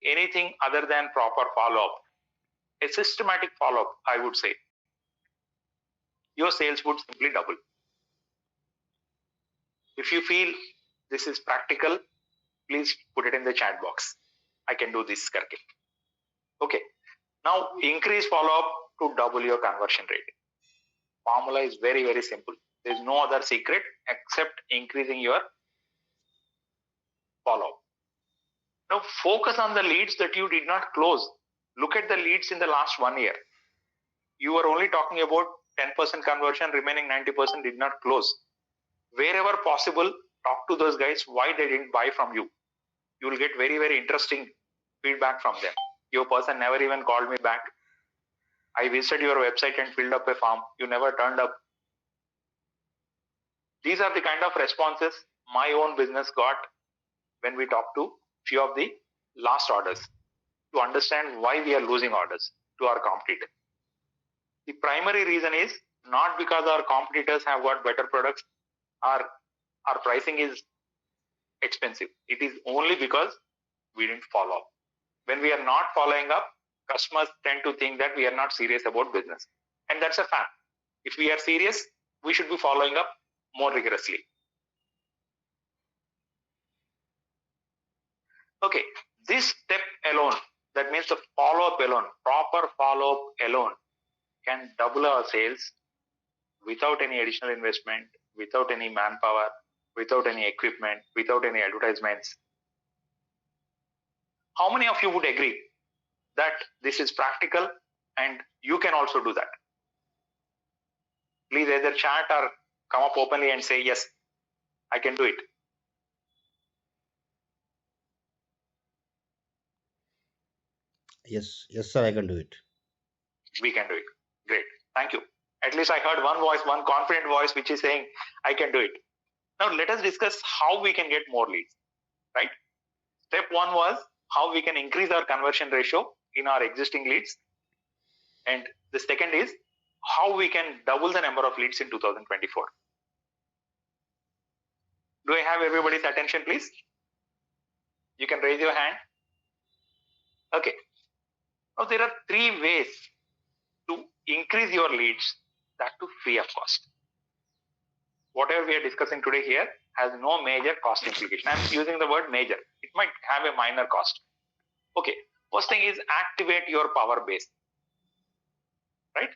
anything other than proper follow-up, a systematic follow-up, I would say, your sales would simply double. If you feel this is practical, please put it in the chat box. I can do this karke. Okay. Now increase follow-up to double your conversion rate. Formula is very, very simple. There is no other secret except increasing your follow-up. Now focus on the leads that you did not close. Look at the leads in the last 1 year. You were only talking about 10% conversion, remaining 90% did not close. Wherever possible, talk to those guys why they didn't buy from you. You will get very, very interesting feedback from them. Your person never even called me back. I visited your website and filled up a form. You never turned up. These are the kind of responses my own business got when we talked to few of the last orders to understand why we are losing orders to our competitor. The primary reason is not because our competitors have got better products or our pricing is expensive. It is only because we didn't follow up. When we are not following up, customers tend to think that we are not serious about business. And that's a fact. If we are serious, we should be following up more rigorously. Okay, this step alone, that means the follow-up alone, proper follow-up alone can double our sales without any additional investment, without any manpower, without any equipment, without any advertisements. How many of you would agree that this is practical and you can also do that? Please either chat or come up openly and say, yes, I can do it. Yes, sir, I can do it. We can do it. Great. Thank you. At least I heard one voice, one confident voice, which is saying, I can do it. Now let us discuss how we can get more leads, right? Step one was how we can increase our conversion ratio in our existing leads. And the second is how we can double the number of leads in 2024. Do I have everybody's attention, please? You can raise your hand. Okay. Now there are 3 ways to increase your leads, that to free of cost. Whatever we are discussing today here has no major cost implication. I'm using the word major. It might have a minor cost. Okay. First thing is activate your power base. Right?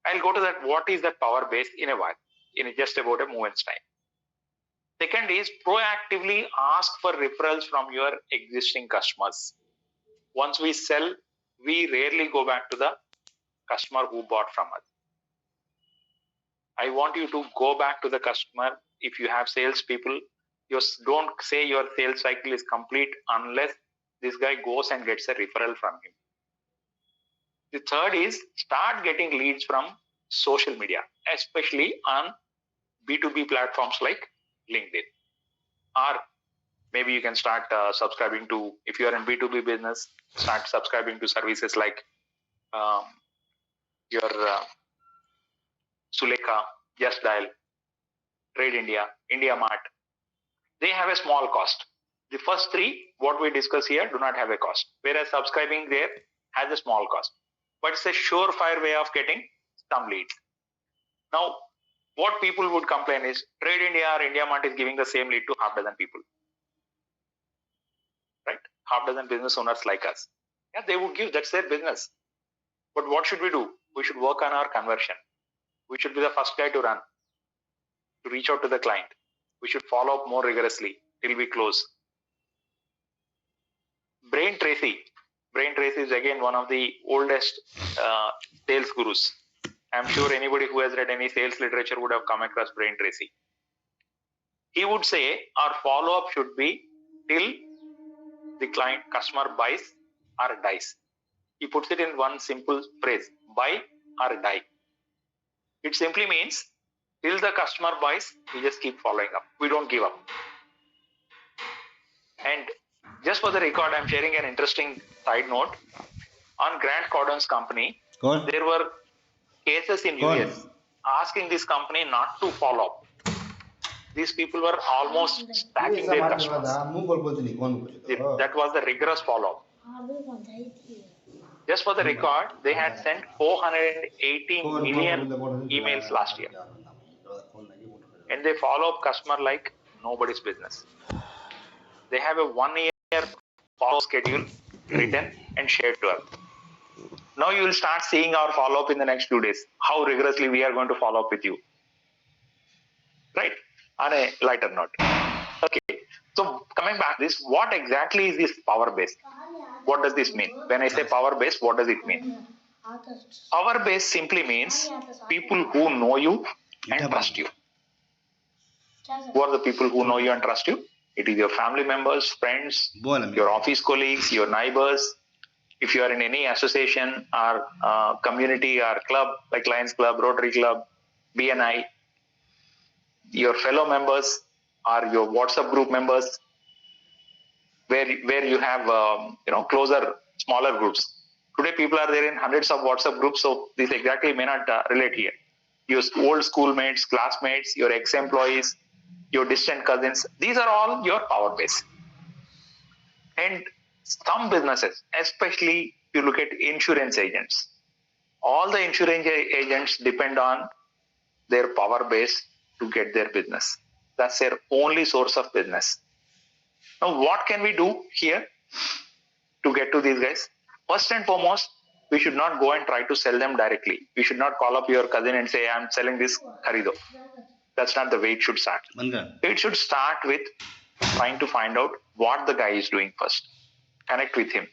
I'll go to that. What is that power base in a while, in just about a moment's time. Second is proactively ask for referrals from your existing customers. Once we sell, we rarely go back to the customer who bought from us. I want you to go back to the customer. If you have salespeople, don't say your sales cycle is complete unless this guy goes and gets a referral from him. The third is start getting leads from social media, especially on B2B platforms like LinkedIn. Or maybe you can start subscribing to, if you are in B2B business, start subscribing to services like your Sulekha, Just Dial, Trade India, India Mart. They have a small cost. The first 3, what we discuss here, do not have a cost. Whereas subscribing there has a small cost. But it's a surefire way of getting some leads. Now, what people would complain is Trade India or India Mart is giving the same lead to half dozen people. Right? Half dozen business owners like us. Yeah, they would give, that's their business. But what should we do? We should work on our conversion. We should be the first guy to run, to reach out to the client. We should follow up more rigorously till we close. Brain Tracy. Brain Tracy is again one of the oldest sales gurus. I'm sure anybody who has read any sales literature would have come across Brain Tracy. He would say our follow-up should be till the customer buys or dies. He puts it in one simple phrase, buy or die. It simply means till the customer buys, we just keep following up. We don't give up. And just for the record, I'm sharing an interesting side note. On Grant Cardon's company, there were cases in US asking this company not to follow up. These people were almost stacking their customers. That was the rigorous follow-up. Just for the record, they had sent 480 million emails last year. And they follow up customer like nobody's business. They have a 1 year follow schedule written and shared to us. Now you will start seeing our follow up in the next 2 days, how rigorously we are going to follow up with you. Right? On a lighter note. Okay. So coming back to this, what exactly is this power base? What does this mean? When I say power base, what does it mean? Power base simply means people who know you and trust you. Who are the people who know you and trust you? It is your family members, friends, your office colleagues, your neighbors. If you are in any association or community or club like Lions Club, Rotary Club, BNI, your fellow members or your WhatsApp group members, where you have closer, smaller groups. Today people are there in hundreds of WhatsApp groups, so this exactly may not relate here. Your old schoolmates, classmates, your ex-employees, your distant cousins, these are all your power base. And some businesses, especially if you look at insurance agents, all the insurance agents depend on their power base to get their business. That's their only source of business. Now, what can we do here to get to these guys? First and foremost, we should not go and try to sell them directly. We should not call up your cousin and say, I'm selling this Kharido. That's not the way it should start. It should start with trying to find out what the guy is doing first. Connect with him.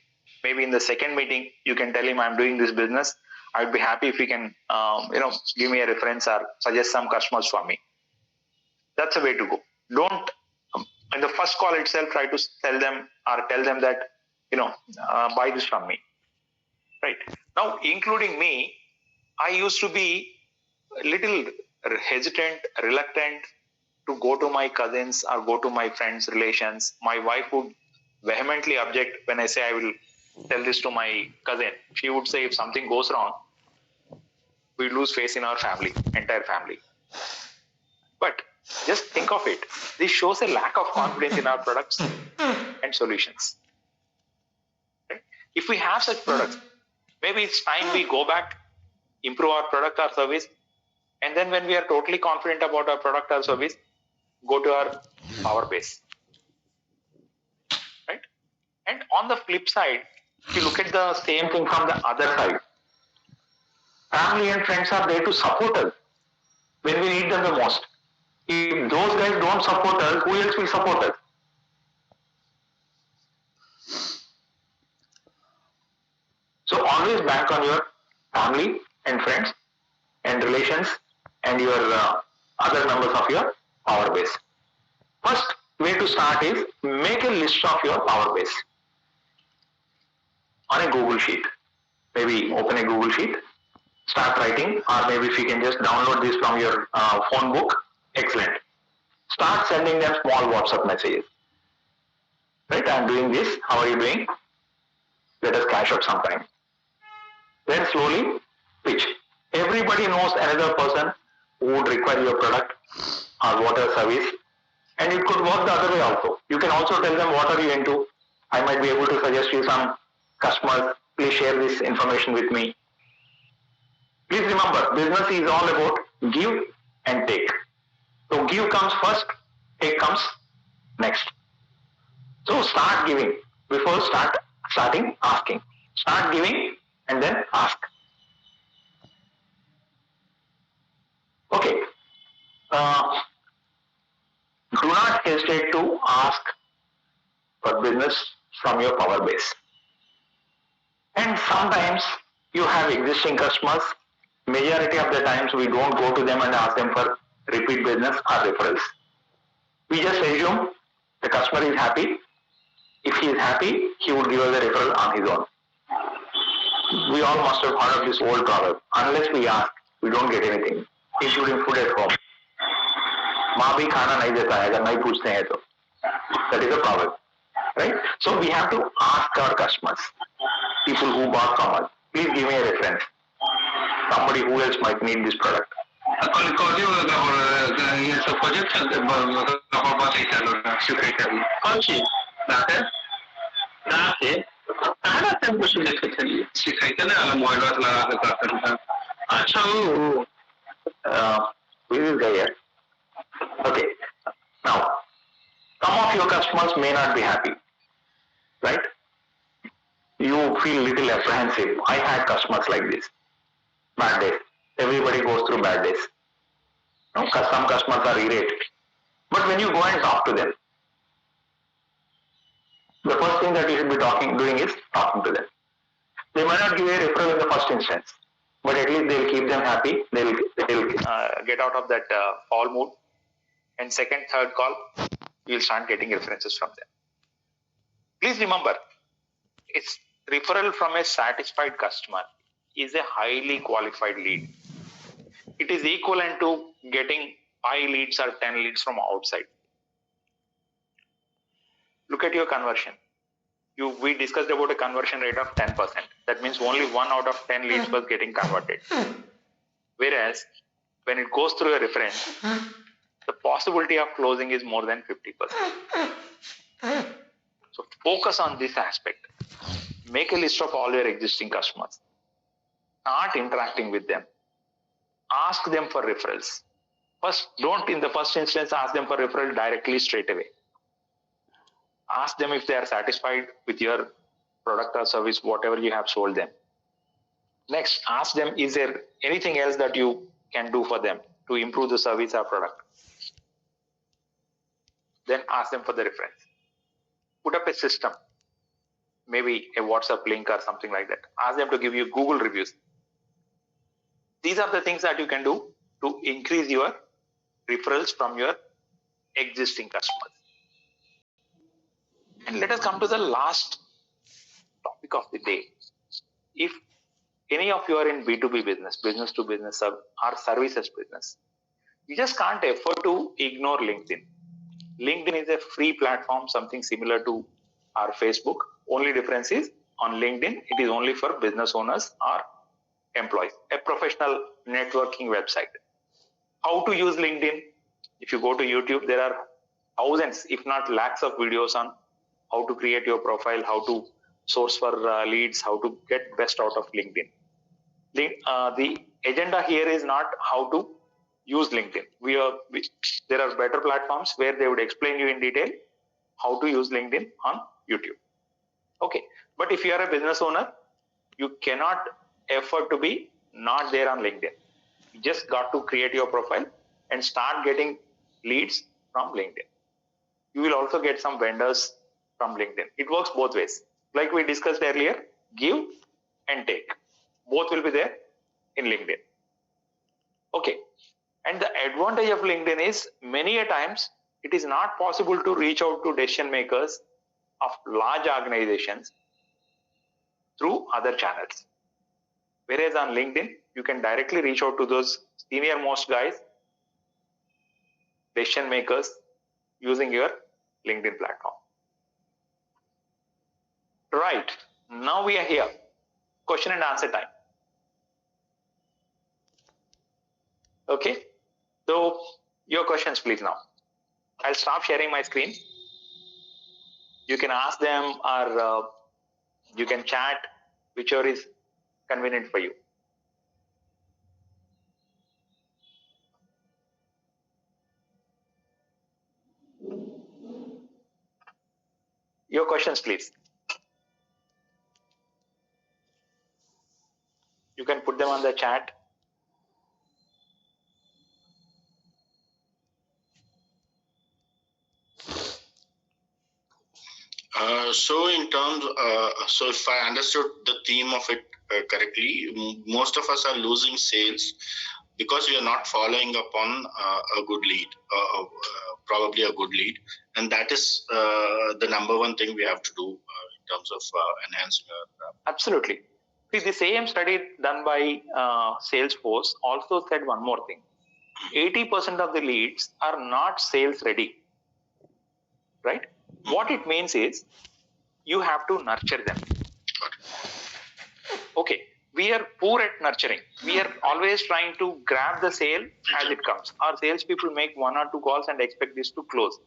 Maybe in the second meeting, you can tell him, I'm doing this business. I'd be happy if you can, give me a reference or suggest some customers for me. That's a way to go. Don't, in the first call itself, try to sell them or tell them that, buy this from me. Right. Now, including me, I used to be a little hesitant, reluctant to go to my cousins or go to my friends' relations. My wife would vehemently object when I say I will tell this to my cousin. She would say if something goes wrong, we lose faith in our family, entire family. But just think of it. This shows a lack of confidence in our products and solutions. Right? If we have such products, maybe it's time we go back, improve our product or service, and then when we are totally confident about our product or service, go to our power base. Right? And on the flip side, if you look at the same thing from the other side, family and friends are there to support us when we need them the most. If those guys don't support us, who else will support us? So always bank on your family and friends and relations and your other members of your power base. First way to start is make a list of your power base on a Google sheet. Maybe open a Google sheet, start writing, or maybe if you can just download this from your phone book, excellent. Start sending them small WhatsApp messages. Right, I'm doing this, how are you doing? Let us catch up sometime. Then slowly pitch. Everybody knows another person who would require your product or water service, and it could work the other way also. You can also tell them what are you into. I might be able to suggest you some customers. Please share this information with me. Please remember, business is all about give and take. So give comes first, take comes next. So start giving before starting asking. Start giving and then ask. Okay. Do not hesitate to ask for business from your power base. And sometimes you have existing customers. Majority of the times we don't go to them and ask them for repeat business or referrals. We just assume the customer is happy. If he is happy, he would give us a referral on his own. We all must have heard of this old proverb. Unless we ask, we don't get anything, including food at home. माँ भी खाना नहीं देता है अगर नहीं पूछते हैं तो. That is a proverb, right? So we have to ask our customers, people who bought from us, please give me a reference. Somebody who else might need this product. Ada question basically. शिकायचं नाही आलं mobile वाचला अच्छा हो this is guy here. Okay. Now, some of your customers may not be happy, right? You feel little apprehensive. I had customers like this. Bad days. Everybody goes through bad days. No? Some customers are irate. But when you go and talk to them, the first thing that you should be doing is talking to them. They might not give a referral in the first instance, but at least they'll keep them happy. They'll get out of that foul mood. And second, third call, you'll start getting references from them. Please remember, it's referral from a satisfied customer is a highly qualified lead. It is equivalent to getting 5 leads or 10 leads from outside. Look at your conversion. We discussed about a conversion rate of 10%. That means only 1 out of 10 leads was getting converted. Whereas when it goes through a reference, the possibility of closing is more than 50%. So focus on this aspect. Make a list of all your existing customers. Start interacting with them. Ask them for referrals. First, don't in the first instance ask them for referral directly straight away. Ask them if they are satisfied with your product or service, whatever you have sold them. Next, ask them, is there anything else that you can do for them to improve the service or product? Then ask them for the reference. Put up a system, maybe a WhatsApp link or something like that. Ask them to give you Google reviews. These are the things that you can do to increase your referrals from your existing customers. And let us come to the last topic of the day. If any of you are in B2B business, business to business or services business, you just can't afford to ignore LinkedIn. LinkedIn is a free platform, something similar to our Facebook. Only difference is on LinkedIn, it is only for business owners or employees, a professional networking website. How to use LinkedIn? If you go to YouTube, there are thousands, if not lakhs of videos on how to create your profile, how to source for leads, how to get best out of LinkedIn. The agenda here is not how to use LinkedIn. There are better platforms where they would explain you in detail how to use LinkedIn on YouTube. Okay, but if you are a business owner, you cannot afford to be not there on LinkedIn. You just got to create your profile and start getting leads from LinkedIn. You will also get some vendors from LinkedIn. It works both ways. Like we discussed earlier, give and take. Both will be there in LinkedIn. Okay. And the advantage of LinkedIn is many a times it is not possible to reach out to decision makers of large organizations through other channels. Whereas on LinkedIn, you can directly reach out to those senior most guys, decision makers using your LinkedIn platform. Right, now we are here. Question and answer time. Okay, so your questions please now. I'll stop sharing my screen. You can ask them or you can chat, whichever is convenient for you. Your questions please. You can put them on the chat. So in terms, so if I understood the theme of it correctly, most of us are losing sales because we are not following up on a good lead, probably a good lead, and that is the number one thing we have to do in terms of enhancing our. Absolutely. See, the same study done by Salesforce also said one more thing. 80% of the leads are not sales ready, right? What it means is you have to nurture them. Okay, we are poor at nurturing. We are always trying to grab the sale as it comes. Our salespeople make 1 or 2 calls and expect this to close.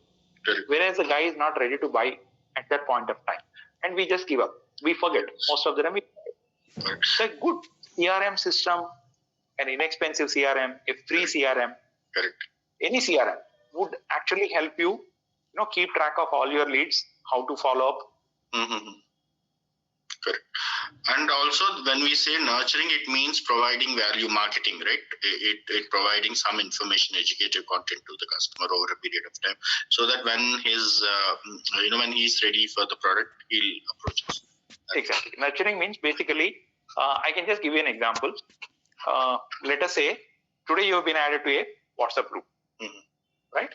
Whereas the guy is not ready to buy at that point of time. And we just give up. We forget. Most of the time we forget. Correct. So a good CRM system, an inexpensive CRM, a free CRM, Correct. any CRM would actually help you, keep track of all your leads, how to follow up. Mm-hmm. Correct. And also, when we say nurturing, it means providing value marketing, right? It providing some information, educative content to the customer over a period of time, so that when when he's ready for the product, he'll approach us. Exactly. Nurturing means basically, I can just give you an example. Let us say today you have been added to a WhatsApp group, right?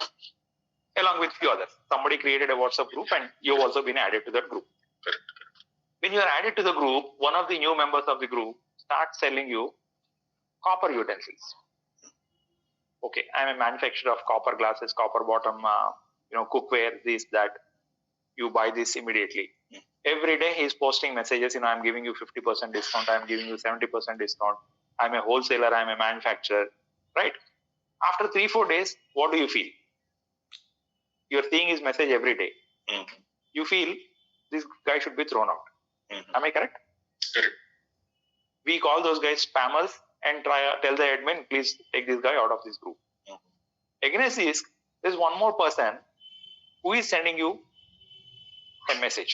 Along with few others. Somebody created a WhatsApp group and you've also been added to that group. Correct. When you are added to the group, one of the new members of the group starts selling you copper utensils. Okay, I'm a manufacturer of copper glasses, copper bottom, cookware, this, that. You buy this immediately. Every day he's posting messages, I'm giving you 50% discount, I'm giving you 70% discount. I'm a wholesaler, I'm a manufacturer, right? After 3-4 days, what do you feel? You're seeing his message every day. You feel this guy should be thrown out. Am I correct? Correct. We call those guys spammers and tell the admin, please take this guy out of this group. Against this, there's one more person who is sending you a message.